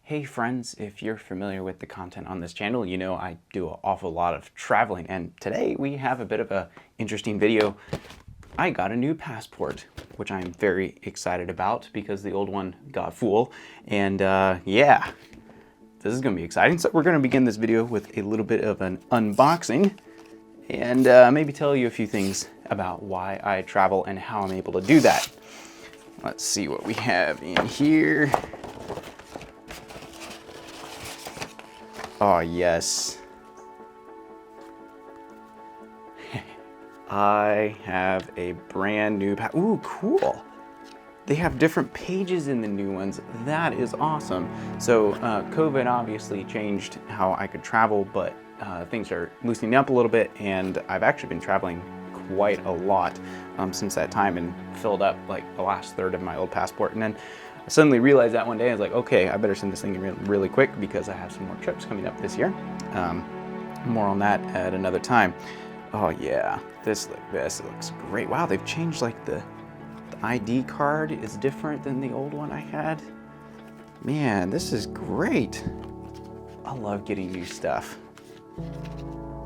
Hey friends, if you're familiar with the content on this channel, you know I do an awful lot of traveling, and today we have a bit of an interesting video. I got a new passport, which I'm very excited about because the old one got full, and yeah, this is going to be exciting. So we're going to begin this video with a little bit of an unboxing and maybe tell you a few things about why I travel and how I'm able to do that. Let's see what we have in here. Oh, yes. I have a brand new Ooh, cool. They have different pages in the new ones. That is awesome. So COVID obviously changed how I could travel, but things are loosening up a little bit, and I've actually been traveling quite a lot since that time and filled up like the last third of my old passport. And then I suddenly realized that one day, I was like, okay, I better send this thing in really quick because I have some more trips coming up this year. More on that at another time. Oh yeah, this looks great. Wow, they've changed like the ID card is different than the old one I had. Man, this is great. I love getting new stuff.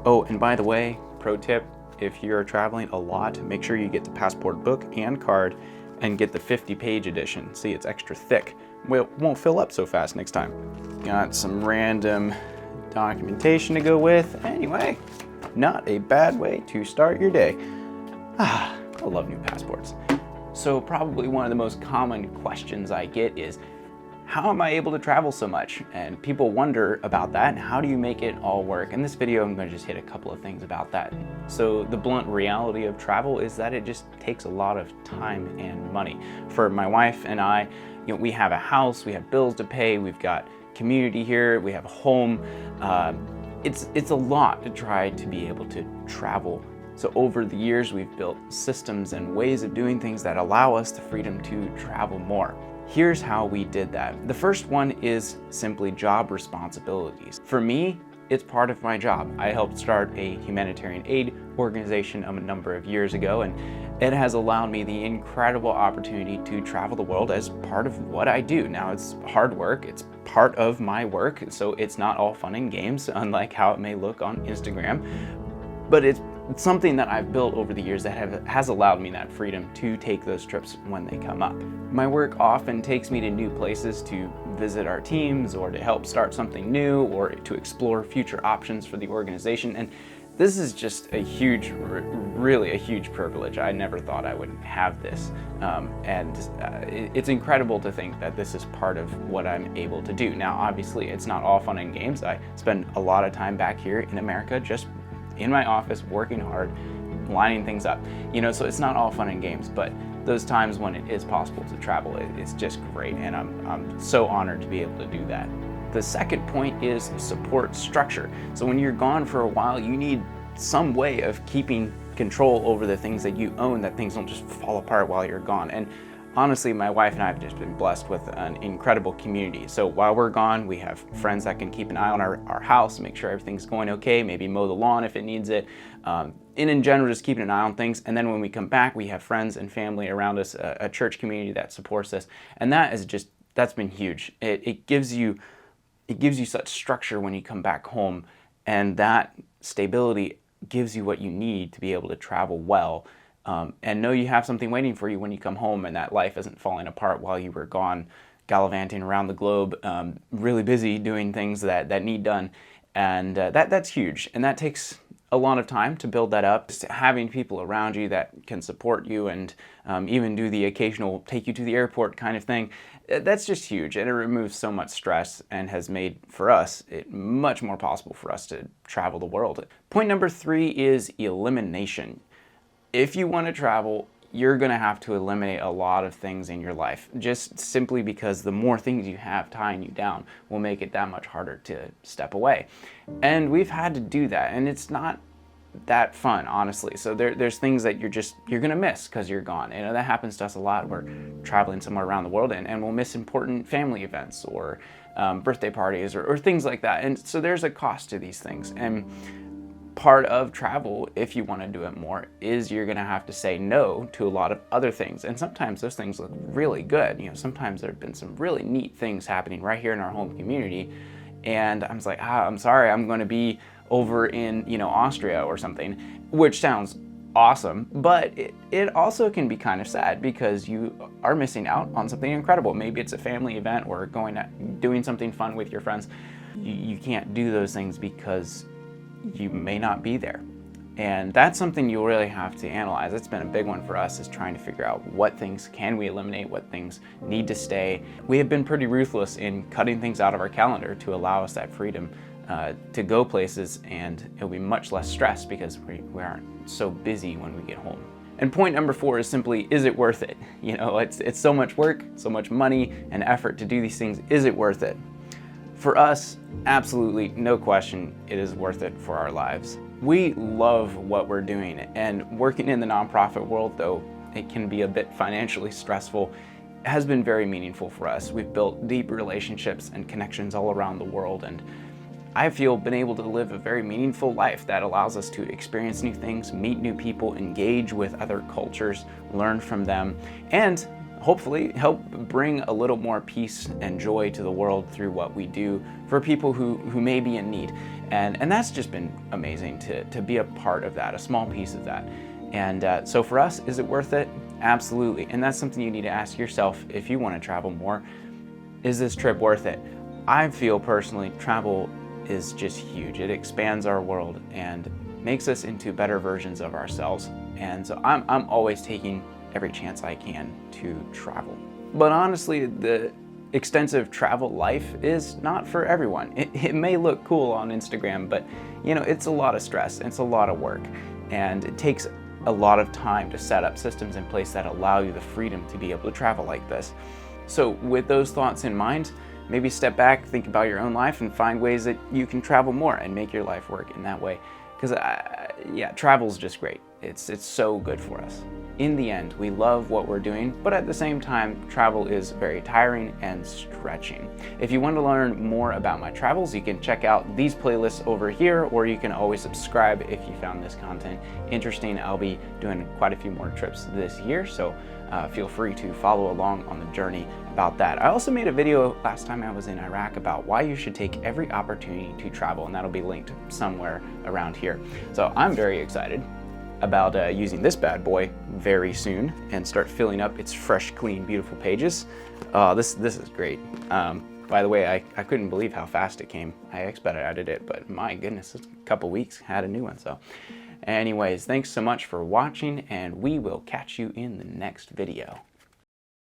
Oh, and by the way, pro tip, if you're traveling a lot, make sure you get the passport book and card and get the 50-page edition. See, it's extra thick. Well, it won't fill up so fast next time. Got some random documentation to go with. Anyway, not a bad way to start your day. I love new passports. So probably one of the most common questions I get is, how am I able to travel so much? And people wonder about that, and how do you make it all work? In this video, I'm gonna just hit a couple of things about that. So the blunt reality of travel is that it just takes a lot of time and money. For my wife and I, you know, we have a house, we have bills to pay, we've got community here, we have a home. It's a lot to try to be able to travel. So over the years, we've built systems and ways of doing things that allow us the freedom to travel more. Here's how we did that. The first one is simply job responsibilities. For me, it's part of my job. I helped start a humanitarian aid organization a number of years ago, and it has allowed me the incredible opportunity to travel the world as part of what I do. Now, it's hard work, it's part of my work, so it's not all fun and games, unlike how it may look on Instagram, but it's something that I've built over the years that has allowed me that freedom to take those trips when they come up. My work often takes me to new places to visit our teams or to help start something new or to explore future options for the organization. And this is just a huge, really a huge privilege. I never thought I would have this. It's incredible to think that this is part of what I'm able to do. Now, obviously, it's not all fun and games. I spend a lot of time back here in America just in my office, working hard, lining things up. You know, so it's not all fun and games, but those times when it is possible to travel, it's just great, and I'm so honored to be able to do that. The second point is support structure. So when you're gone for a while, you need some way of keeping control over the things that you own, that things don't just fall apart while you're gone. And honestly, my wife and I have just been blessed with an incredible community. So while we're gone, we have friends that can keep an eye on our house, make sure everything's going okay, maybe mow the lawn if it needs it. And in general, just keeping an eye on things. And then when we come back, we have friends and family around us, a church community that supports us. And that's been huge. It gives you such structure when you come back home, and that stability gives you what you need to be able to travel well. And know you have something waiting for you when you come home, and that life isn't falling apart while you were gone gallivanting around the globe, really busy doing things that need done. And that's huge, and that takes a lot of time to build that up. Just having people around you that can support you and even do the occasional take you to the airport kind of thing, that's just huge, and it removes so much stress and has made, for us, it much more possible for us to travel the world. Point number 3 is elimination. If you want to travel, you're going to have to eliminate a lot of things in your life, just simply because the more things you have tying you down will make it that much harder to step away. And we've had to do that, and it's not that fun, honestly. So there's things that you're going to miss because you're gone. You know, that happens to us a lot. We're traveling somewhere around the world, and we'll miss important family events or birthday parties or things like that. And so there's a cost to these things. And part of travel, if you want to do it more, is you're going to have to say no to a lot of other things. And sometimes those things look really good. You know, sometimes there have been some really neat things happening right here in our home community. And I'm just like, I'm sorry, I'm going to be over in, you know, Austria or something, which sounds awesome, but it also can be kind of sad because you are missing out on something incredible. Maybe it's a family event or doing something fun with your friends. You can't do those things because you may not be there. And that's something you'll really have to analyze. It's been a big one for us, is trying to figure out what things can we eliminate, what things need to stay. We have been pretty ruthless in cutting things out of our calendar to allow us that freedom to go places, and it'll be much less stress because we aren't so busy when we get home. And point number 4 is simply, is it worth it? You know, it's so much work, so much money and effort to do these things. Is it worth it? For us, absolutely, no question, it is worth it for our lives. We love what we're doing, and working in the nonprofit world, though it can be a bit financially stressful, has been very meaningful for us. We've built deep relationships and connections all around the world, and I feel been able to live a very meaningful life that allows us to experience new things, meet new people, engage with other cultures, learn from them, and hopefully help bring a little more peace and joy to the world through what we do for people who may be in need. And that's just been amazing to be a part of that, a small piece of that. And so for us, is it worth it? Absolutely. And that's something you need to ask yourself if you want to travel more. Is this trip worth it? I feel personally travel is just huge. It expands our world and makes us into better versions of ourselves. And so I'm always taking every chance I can to travel. But honestly, the extensive travel life is not for everyone. It may look cool on Instagram, but you know, it's a lot of stress, it's a lot of work, and it takes a lot of time to set up systems in place that allow you the freedom to be able to travel like this. So with those thoughts in mind, maybe step back, think about your own life, and find ways that you can travel more and make your life work in that way. Because yeah, travel's just great. It's so good for us. In the end, we love what we're doing, but at the same time, travel is very tiring and stretching. If you want to learn more about my travels, you can check out these playlists over here, or you can always subscribe if you found this content interesting. I'll be doing quite a few more trips this year, so feel free to follow along on the journey about that. I also made a video last time I was in Iraq about why you should take every opportunity to travel, and that'll be linked somewhere around here. So I'm very excited about using this bad boy very soon and start filling up its fresh, clean, beautiful pages. This is great. By the way, I couldn't believe how fast it came. I expedited it, but my goodness, it's a couple weeks, had a new one. So anyways, thanks so much for watching, and we will catch you in the next video.